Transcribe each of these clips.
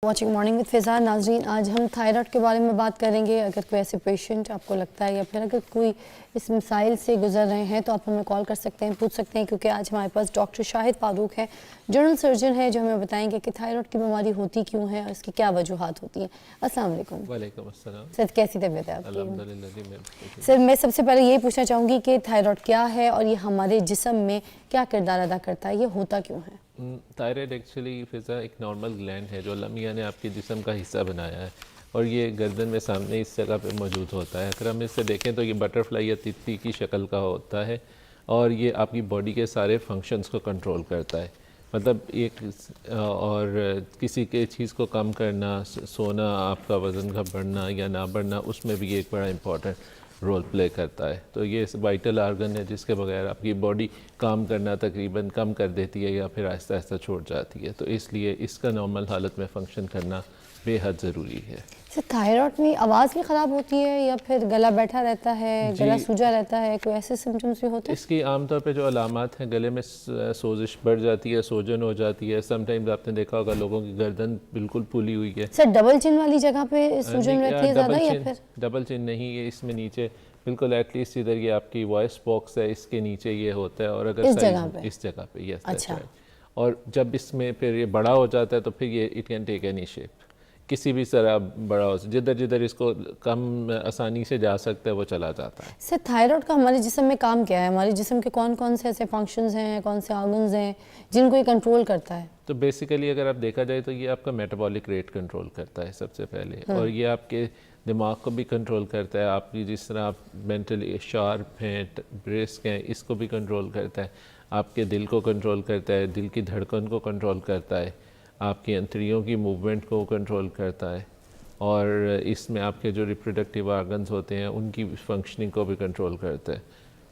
Watching morning with फ़िज़ा। नाजरीन, आज हम थायराइड के बारे में बात करेंगे। अगर कोई ऐसे पेशेंट आपको लगता है या फिर अगर कोई इस मसाइल से गुजर रहे हैं तो आप हमें कॉल कर सकते हैं, पूछ सकते हैं, क्योंकि आज हमारे पास डॉक्टर शाहिद फारूक हैं, जनरल सर्जन है, जो हमें बताएंगे कि थायराइड की बीमारी होती क्यों है और इसकी क्या वजूहात होती हैं। अस्सलाम वालेकुम। वालेकुम अस्सलाम। सर, कैसी तबीयत है आपकी? अल्हम्दुलिल्लाह जी, मैं सर, मैं सबसे पहले यही पूछना चाहूँगी कि थायराइड क्या है और ये हमारे जिस्म में क्या किरदार अदा करता है, ये होता क्यों है? थायराइड एक्चुअली फिज़ा एक नॉर्मल ग्लैंड है जो अल्लाह मियां ने आपके जिस्म का हिस्सा बनाया है और ये गर्दन में सामने इस जगह पे मौजूद होता है। अगर हम इससे देखें तो ये बटरफ्लाई या तितली की शक्ल का होता है और ये आपकी बॉडी के सारे फंक्शंस को कंट्रोल करता है। मतलब एक और किसी के चीज़ को कम करना, सोना, आपका वज़न का बढ़ना या ना बढ़ना, उसमें भी एक बड़ा इम्पॉर्टेंट रोल प्ले करता है। तो ये वाइटल आर्गन है जिसके बगैर आपकी बॉडी काम करना तकरीबन कम कर देती है या फिर आहिस्ता आहिस्ता छोड़ जाती है। तो इसलिए इसका नॉर्मल हालत में फ़ंक्शन करना बेहद ज़रूरी है। सर, थायराइड में आवाज़ भी ख़राब होती है या फिर गला बैठा रहता है, गला सूजा रहता है, कोई ऐसे सिम्टम्स भी होते हैं? इसकी आमतौर पे जो अलामात हैं, गले में सोजिश बढ़ जाती है, सोजन हो जाती है। समटाइम्स आपने देखा होगा लोगों की गर्दन बिल्कुल फूली हुई है। सर, डबल चिन वाली जगह पे सूजन रहती है ज़्यादा या फिर? डबल चिन नहीं, ये इसमें नीचे बिल्कुल एटलीस्ट इधर ये आपकी वॉइस बॉक्स है, इसके नीचे ये होता है। और अगर इस जगह पे यस, अच्छा। और जब इसमें फिर ये बड़ा हो जाता है तो फिर ये it can take any shape, किसी भी तरह बड़ा हो, जिधर जिधर इसको कम आसानी से जा सकता है वो चला जाता है। सर, थायराइड का हमारे जिस्म में काम क्या है? हमारे जिस्म के कौन कौन से ऐसे फंक्शंस हैं, कौन से ऑर्गन्स हैं जिनको ये कंट्रोल करता है? तो बेसिकली अगर आप देखा जाए तो ये आपका मेटाबॉलिक रेट कंट्रोल करता है सबसे पहले, और ये आपके दिमाग को भी कंट्रोल करता है। आपकी जिस तरह आप मेंटली शार्प हैं, ब्रिस्क हैं, इसको भी कंट्रोल करता है। आपके दिल को कंट्रोल करता है, दिल की धड़कन को कंट्रोल करता है, आपकी अंतड़ियों की मूवमेंट को कंट्रोल करता है, और इसमें आपके जो रिप्रोडक्टिव आर्गन्स होते हैं उनकी फंक्शनिंग को भी कंट्रोल करता है।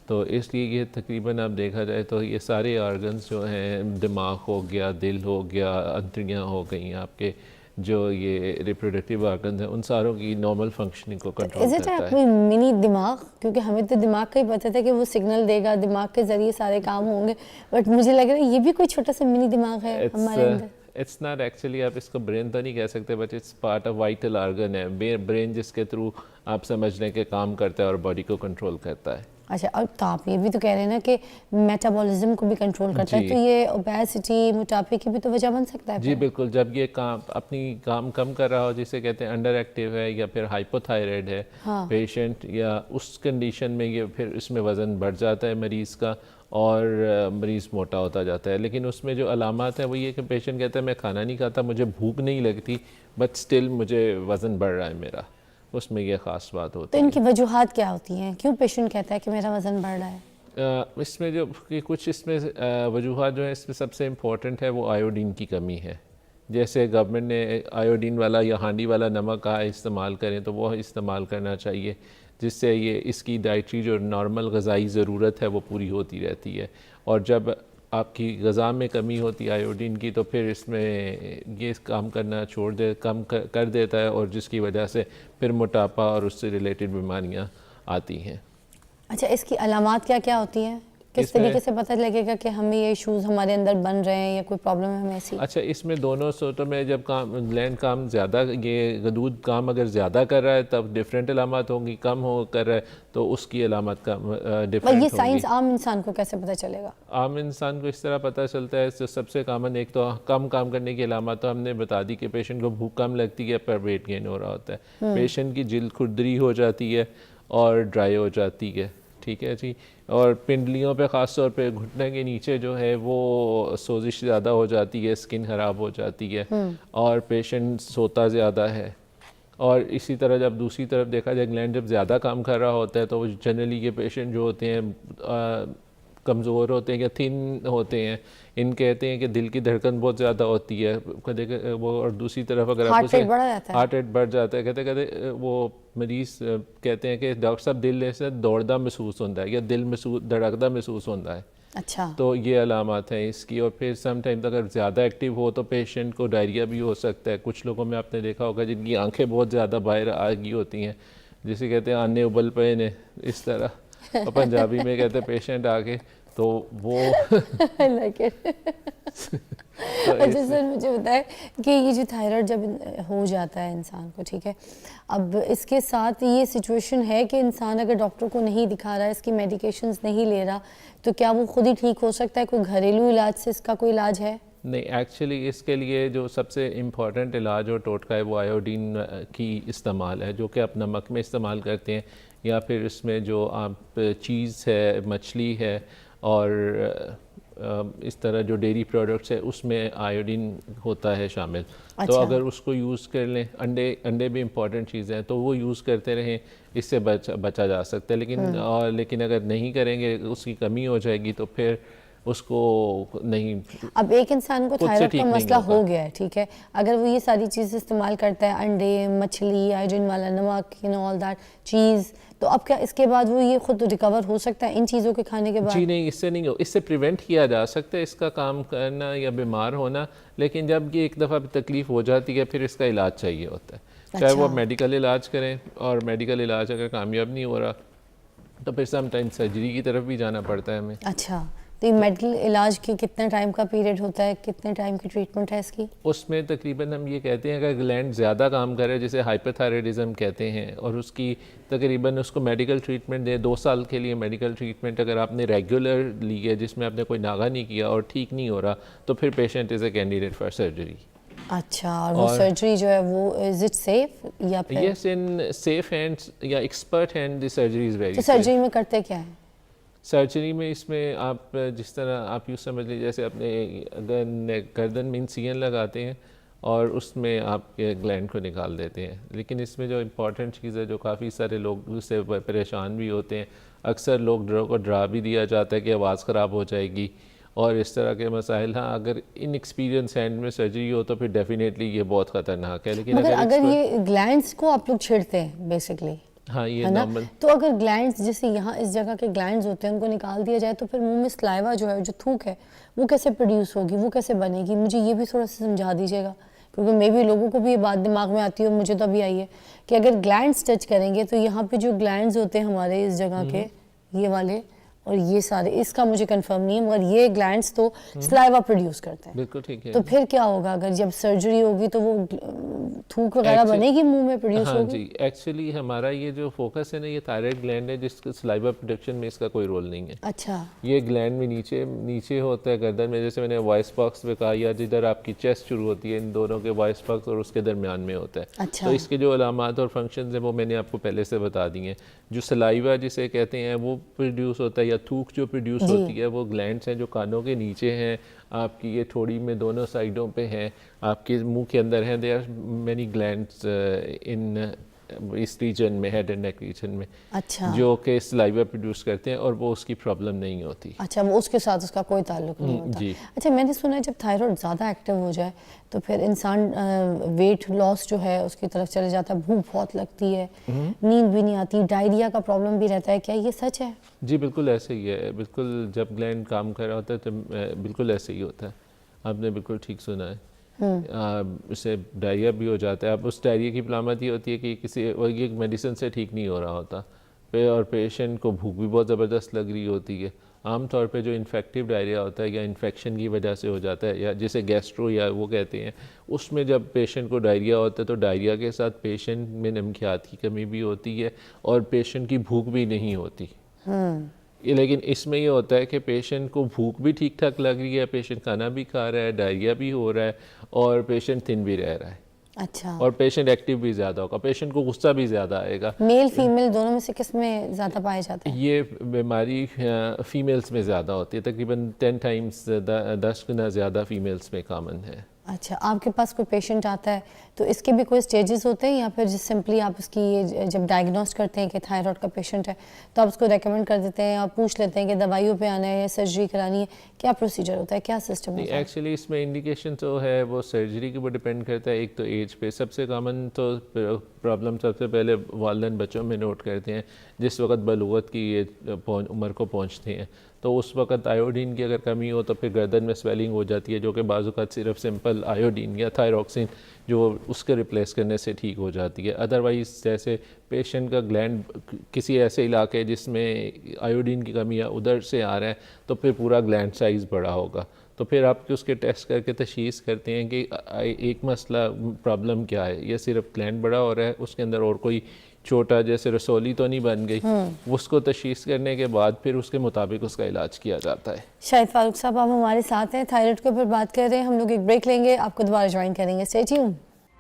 तो इसलिए ये तकरीबन आप देखा जाए तो ये सारे ऑर्गन्स जो हैं, दिमाग हो गया, दिल हो गया, अंतड़ियाँ हो गई, आपके जो ये रिप्रोडक्टिव ऑर्गन्स हैं, उन सारों की नॉर्मल फंक्शनिंग को कंट्रोल करता है। कोई मिनी दिमाग? क्योंकि हमें तो दिमाग का ही पता था कि वो सिग्नल देगा, दिमाग के ज़रिए सारे काम होंगे, बट मुझे लग रहा है ये भी कोई छोटा सा मिनी दिमाग है हमारे अंदर। इट्स नॉट एक्चुअली, आप इसको ब्रेन तो नहीं कह सकते, but it's part of vital organ है। ब्रेन जिसके थ्रू आप समझने के काम करता है और बॉडी को कंट्रोल करता है। अच्छा, और तो आप ये भी तो कह रहे हैं ना कि मेटाबॉलिज्म को भी कंट्रोल करता है, तो ये ओबेसिटी, मोटापे की भी तो वजह बन सकता है? जी बिल्कुल, जब ये काम अपनी काम कम कर रहा हो, जिसे कहते हैं अंडर एक्टिव है या फिर हाइपोथायराइड है पेशेंट, या उस कंडीशन में ये फिर इसमें वज़न बढ़ जाता है मरीज़ का और मरीज़ मोटा होता जाता है। लेकिन उसमें जो अलामात हैं वो ये कि पेशेंट कहता है मैं खाना नहीं खाता, मुझे भूख नहीं लगती, बट स्टिल मुझे वज़न बढ़ रहा है मेरा, उसमें यह ख़ास बात होती है। तो इनकी वजूहात क्या होती हैं? क्यों पेशेंट कहता है कि मेरा वज़न बढ़ रहा है? इसमें जो कि कुछ इसमें वजूहात जो है, इसमें सबसे इम्पॉर्टेंट है वो आयोडीन की कमी है। जैसे गवर्नमेंट ने आयोडीन वाला या हांडी वाला नमक का इस्तेमाल करें तो वो इस्तेमाल करना चाहिए, जिससे ये इसकी डाइटरी जो नॉर्मल ग़िज़ाई ज़रूरत है वो पूरी होती रहती है। और जब आपकी ग़िज़ा में कमी होती है आयोडीन की, तो फिर इसमें ये काम करना कम कर देता है, और जिसकी वजह से फिर मोटापा और उससे रिलेटेड बीमारियां आती हैं। अच्छा, इसकी अलामात क्या क्या होती हैं? किस तरीके से पता लगेगा कि हमें ये इश्यूज़ हमारे अंदर बन रहे हैं या कोई प्रॉब्लम है हमें ऐसी? अच्छा, इसमें दोनों सूरतों में जब ग्लैंड काम ज़्यादा, ये दूध काम अगर ज़्यादा कर रहा है तब डिफरेंट अलामत होंगी, कम हो कर रहा है तो उसकी अलामत का डिफरेंट होगी। ये साइंस आम इंसान को कैसे पता चलेगा? आम इंसान को इस तरह पता चलता है, तो सबसे कॉमन एक तो कम काम करने की अलामत तो हमने बता दी कि पेशेंट को भूख कम लगती है पर वेट गेन हो रहा होता है। पेशेंट की जिल्द खुरदरी हो जाती है और ड्राई हो जाती है, ठीक है जी। और पिंडलियों पे ख़ास तौर पे घुटने के नीचे जो है वो सोजिश ज़्यादा हो जाती है, स्किन ख़राब हो जाती है, और पेशेंट सोता ज़्यादा है। और इसी तरह जब दूसरी तरफ देखा जाए, ग्लैंड जब ज़्यादा काम कर रहा होता है तो जनरली ये पेशेंट जो होते हैं कमज़ोर होते हैं या थिन होते हैं। इन कहते हैं कि दिल की धड़कन बहुत ज़्यादा होती है वो, और दूसरी तरफ अगर हार्ट रेट बढ़ जाता है, कहते कहते वो मरीज़ कहते हैं कि डॉक्टर साहब दिल से दौड़दा महसूस होता है या दिल धड़कदा महसूस होता है। अच्छा, तो ये अलामत हैं इसकी। और फिर समटाइम्स अगर ज़्यादा एक्टिव हो तो पेशेंट को डायरिया भी हो सकता है। कुछ लोगों में आपने देखा होगा जिनकी आंखें बहुत ज़्यादा बाहर आ गई होती हैं, जिसे कहते हैं आने उबल पे ने, इस तरह और पंजाबी में कहते हैं पेशेंट आके तो वो I like it. अच्छा सर, मुझे बताएं कि ये जो थायराइड जब हो जाता है इंसान को, ठीक है, अब इसके साथ ये सिचुएशन है कि इंसान अगर डॉक्टर को नहीं दिखा रहा है, इसकी मेडिकेशंस नहीं ले रहा, तो क्या वो खुद ही ठीक हो सकता है? कोई घरेलू इलाज से इसका कोई इलाज है? नहीं, एक्चुअली इसके लिए जो सबसे इम्पॉर्टेंट इलाज और टोटका है वो आयोडीन की इस्तेमाल है, जो कि आप नमक में इस्तेमाल करते हैं, या फिर इसमें जो आप चीज़ है, मछली है, और इस तरह जो डेयरी प्रोडक्ट्स है उसमें आयोडीन होता है शामिल। तो अच्छा। अगर उसको यूज़ कर लें, अंडे भी इम्पॉर्टेंट चीज़ है, तो वो यूज़ करते रहें, इससे बचा जा सकता है। लेकिन अगर नहीं करेंगे, उसकी कमी हो जाएगी, तो फिर उसको नहीं। अब एक इंसान को थायराइड का मसला हो गया है, ठीक है, अगर वो ये सारी चीज़ इस्तेमाल करता है, अंडे, मछली, आयोडीन वाला नमक, ऑल दैट चीज़, तो अब क्या इसके बाद वो ये खुद रिकवर हो सकता है इन चीज़ों के खाने के बाद? जी नहीं, इससे नहीं हो, इससे प्रिवेंट किया जा सकता है इसका काम करना या बीमार होना, लेकिन जब ये एक दफ़ा तकलीफ़ हो जाती है फिर इसका इलाज चाहिए होता है। चाहे वो मेडिकल इलाज करें, और मेडिकल इलाज अगर कामयाब नहीं हो रहा तो फिर सम टाइम सर्जरी की तरफ भी जाना पड़ता है हमें। अच्छा, तो ये मेडिकल इलाज के कितने टाइम का पीरियड होता है, कितने टाइम की ट्रीटमेंट है इसकी? उसमें तकरीबन हम ये कहते हैं अगर ग्लैंड ज़्यादा काम करे, जिसे हाइपरथायराइडिज्म कहते हैं, और उसकी तकरीबन उसको मेडिकल ट्रीटमेंट दे 2 साल के लिए मेडिकल ट्रीटमेंट अगर आपने रेगुलर ली है, जिसमें आपने कोई नागा नहीं किया और ठीक नहीं हो रहा, तो फिर patient is a candidate for surgery. अच्छा, और वो सर्जरी जो है वो इज इट सेफ या फिर? यस, इन सेफ हैंड्स या expert hand the surgery is very. तो सर्जरी में करते क्या है? सर्जरी में इसमें आप जिस तरह आप यूँ समझ लीजिए, जैसे अपने गर्दन में इंसिजन लगाते हैं और उसमें आप ग्लैंड को निकाल देते हैं। लेकिन इसमें जो इम्पॉर्टेंट चीज़ है, जो काफ़ी सारे लोग उससे परेशान भी होते हैं, अक्सर लोग को डरा भी दिया जाता है कि आवाज़ ख़राब हो जाएगी और इस तरह के मसाइल। हाँ, अगर इन एक्सपीरियंस हैंड में सर्जरी हो तो फिर डेफिनेटली ये बहुत ख़तरनाक है। लेकिन अगर ये ग्लैंड्स को आप लोग छेड़ते हैं बेसिकली, हाँ, ये है ना, नॉर्मल। तो अगर ग्लैंड्स जैसे यहाँ इस जगह के ग्लैंड्स होते हैं उनको निकाल दिया जाए, तो फिर मुंह में स्लाइवा जो है, जो थूक है, वो कैसे प्रोड्यूस होगी, वो कैसे बनेगी? मुझे ये भी थोड़ा सा समझा दीजिएगा, क्योंकि मे भी लोगों को भी ये बात दिमाग में आती है, और मुझे तो अभी आई है कि अगर ग्लैंड्स टच करेंगे तो यहाँ पे जो ग्लैंड्स होते हैं हमारे इस जगह के, ये वाले और ये सारे, इसका मुझे कंफर्म नहीं है, मगर ये ग्लैंड्स तो स्लाइवा प्रोड्यूस करते हैं। बिल्कुल ठीक है। तो फिर क्या होगा अगर जब सर्जरी होगी, तो वो थूक वगैरह बनेगी मुंह में, प्रोड्यूस हाँ होगी? जी, एक्चुअली हमारा ये जो फोकस है ना, ये थायराइड ग्लैंड है, जिसका स्लाइवा प्रोडक्शन में इसका कोई रोल नहीं है। अच्छा, ये ग्लैंड में नीचे होता है गर्दन में, जैसे मैंने वॉइस बॉक्स में कहा, या जिधर आपकी चेस्ट शुरू होती है, इन दोनों के वॉइस बॉक्स और उसके दरमियान में होता है। अच्छा। तो इसके जो अलामात और फंक्शंस हैं वो मैंने आपको पहले से बता दिए हैं। जो सलाइवा जिसे कहते हैं वो प्रोड्यूस होता है, या थूक जो प्रोड्यूस होती है, वो ग्लैंड्स हैं जो कानों के नीचे हैं, आपकी ये थोड़ी में दोनों साइडों पे हैं, आपके मुंह के अंदर हैं। There are many glands in this region में, हेड एंड नेक रीजन में, अच्छा, जो कि सलाइवा प्रोड्यूस करते हैं, और वो उसकी प्रॉब्लम नहीं होती। अच्छा, वो उसके साथ उसका कोई ताल्लुक नहीं होता। जी। अच्छा, मैंने सुना है जब थायराइड ज़्यादा एक्टिव हो जाए तो फिर इंसान वेट लॉस जो है उसकी तरफ चले जाता है, भूख बहुत लगती है, नींद भी नहीं आती, डायरिया का प्रॉब्लम भी रहता है, क्या ये सच है? जी बिल्कुल ऐसे ही है। बिल्कुल जब ग्लैंड काम कर रहा होता है तो बिल्कुल ऐसे ही होता है। आपने बिल्कुल ठीक सुना है। उससे डायरिया भी हो जाता है। अब उस डायरिया की अलामत ये होती है कि ये मेडिसिन से ठीक नहीं हो रहा होता, और पेशेंट को भूख भी बहुत ज़बरदस्त लग रही होती है। आम तौर पे जो इन्फेक्टिव डायरिया होता है या इन्फेक्शन की वजह से हो जाता है, या जिसे गैस्ट्रो या वो कहते हैं, उसमें जब पेशेंट को डायरिया होता है तो डायरिया के साथ पेशेंट में नमकियात की कमी भी होती है और पेशेंट की भूख भी नहीं होती। लेकिन इसमें ये होता है कि पेशेंट को भूख भी ठीक ठाक लग रही है, पेशेंट खाना भी खा रहा है, डायरिया भी हो रहा है, और पेशेंट थिन भी रह रहा है। अच्छा, और पेशेंट एक्टिव भी ज़्यादा होगा, पेशेंट को गुस्सा भी ज़्यादा आएगा। मेल फीमेल दोनों में से किस में ज़्यादा पाए जाते हैं? ये बीमारी फीमेल्स में ज़्यादा होती है, तकरीबन 10 टाइम्स 10 गुना ज़्यादा फीमेल्स में कॉमन है। अच्छा, आपके पास कोई पेशेंट आता है तो इसके भी कोई स्टेजेस होते हैं, या फिर जिस सिंपली आप उसकी ये जब डायग्नोस करते हैं कि थायराइड का पेशेंट है तो आप उसको रेकमेंड कर देते हैं, आप पूछ लेते हैं कि दवाइयों पे आना है या सर्जरी करानी है, क्या प्रोसीजर होता है, क्या सिस्टम होता है? एक्चुअली इसमें इंडिकेशन तो है वो सर्जरी के ऊपर डिपेंड करता है। एक तो एज पे, सबसे कॉमन तो प्रॉब्लम सबसे पहले वालिदैन बच्चों में नोट करते हैं जिस वक्त बलूगत की ये उम्र को पहुँचते हैं, तो उस वक्त आयोडीन की अगर कमी हो तो फिर गर्दन में स्वेलिंग हो जाती है, जो कि बाज़ औक़ात सिर्फ सिंपल आयोडीन या थायरॉक्सिन जो उसके रिप्लेस करने से ठीक हो जाती है। अदरवाइज़ जैसे पेशेंट का ग्लैंड किसी ऐसे इलाके जिसमें आयोडीन की कमी है उधर से आ रहा है तो फिर पूरा ग्लैंड साइज़ बड़ा होगा, तो फिर आप उसके टेस्ट करके तशख़ीस करते हैं कि एक मसला प्रॉब्लम क्या है, ये सिर्फ ग्लैंड बड़ा हो रहा है, उसके अंदर और कोई छोटा जैसे रसोली तो नहीं बन गई, उसको तशख़ीस करने के बाद फिर उसके मुताबिक उसका इलाज किया जाता है। शाहिद फारूक साहब आप हमारे साथ हैं, थायराइड के ऊपर बात कर रहे हैं। हम लोग एक ब्रेक लेंगे, आपको दोबारा ज्वाइन करेंगे। Stay tuned.